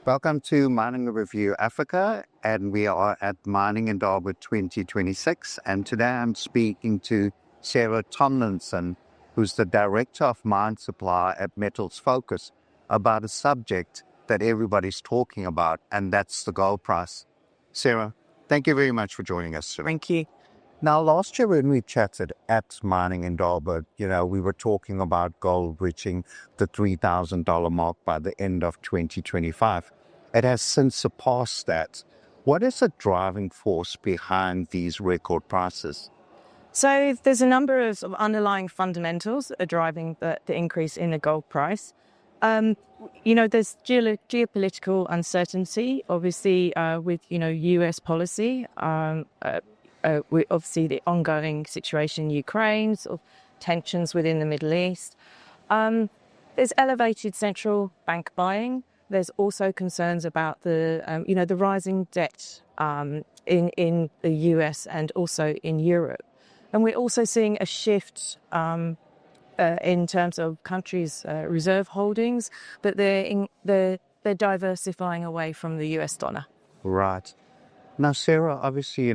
Welcome to Mining Review Africa, and we are at Mining Indaba 2026. And today I'm speaking to Sarah Tomlinson, who's the Director of Mine Supply at Metals Focus, about a subject that everybody's talking about, and that's the gold price. Sarah, thank you very much for joining us today. Thank you. Now, last year when we chatted at Mining Indaba, we were talking about gold reaching the $3,000 mark by the end of 2025. It has since surpassed that. What is the driving force behind these record prices? So there's a number of, underlying fundamentals that are driving the increase in the gold price. There's geopolitical uncertainty, obviously, with, US policy. Obviously the ongoing situation in Ukraine, tensions within the Middle East. There's elevated central bank buying. There's also concerns about the rising debt in the US and also in Europe. And we're also seeing a shift in terms of countries' reserve holdings, but they're diversifying away from the US dollar. Right. Now, Sarah, obviously,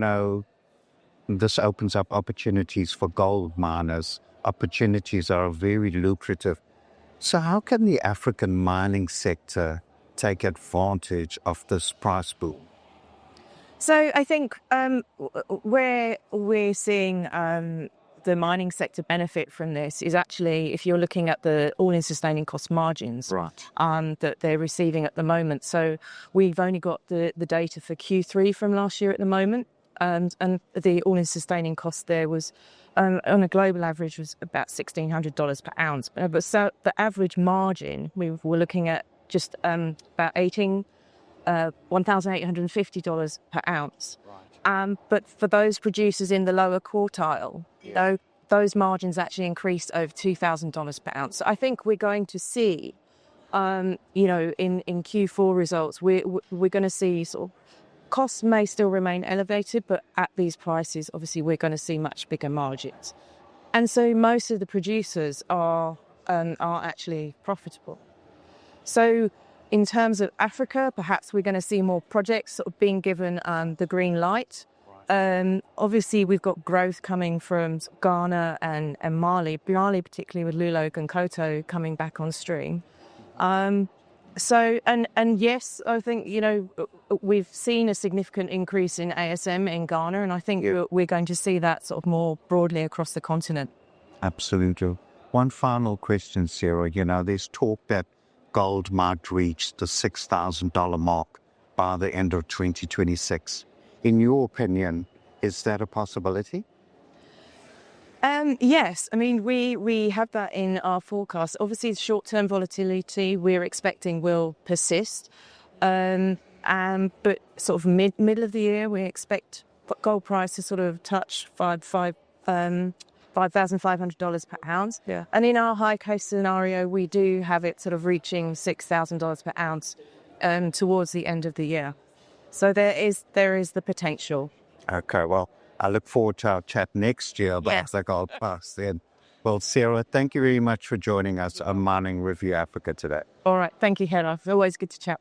this opens up opportunities for gold miners. Opportunities are very lucrative. So how can the African mining sector take advantage of this price boom? So I think where we're seeing the mining sector benefit from this is actually if you're looking at the all-in sustaining cost margins, right, that they're receiving at the moment. So we've only got the data for Q3 from last year at the moment. And the all-in sustaining cost there was, on a global average, was about $1,600 per ounce. But so the average margin, we were looking at just about $1,850 per ounce. right. But for those producers in the lower quartile, those margins actually increased over $2,000 per ounce. So I think we're going to see, in Q4 results, we're going to see sort of costs may still remain elevated, but at these prices, obviously, we're going to see much bigger margins. And so most of the producers are actually profitable. So in terms of Africa, perhaps we're going to see more projects sort of being given the green light. Obviously, we've got growth coming from Ghana and Mali particularly with Lulo and Koto coming back on stream. So yes, I think, we've seen a significant increase in ASM in Ghana, and I think we're going to see that sort of more broadly across the continent. Absolutely. One final question, Sarah. There's talk that gold might reach the $6,000 mark by the end of 2026. In your opinion, is that a possibility? Yes, I mean, we have that in our forecast. Obviously, the short-term volatility we're expecting will persist. But sort of middle of the year, we expect gold price to sort of touch $5,500 per ounce. Yeah. And in our high-case scenario, we do have it sort of reaching $6,000 per ounce towards the end of the year. So there is the potential. Okay, well, I look forward to our chat next year about the gold price then. Well, Sarah, thank you very much for joining us on Mining Review Africa today. All right. Thank you, Hera. Always good to chat.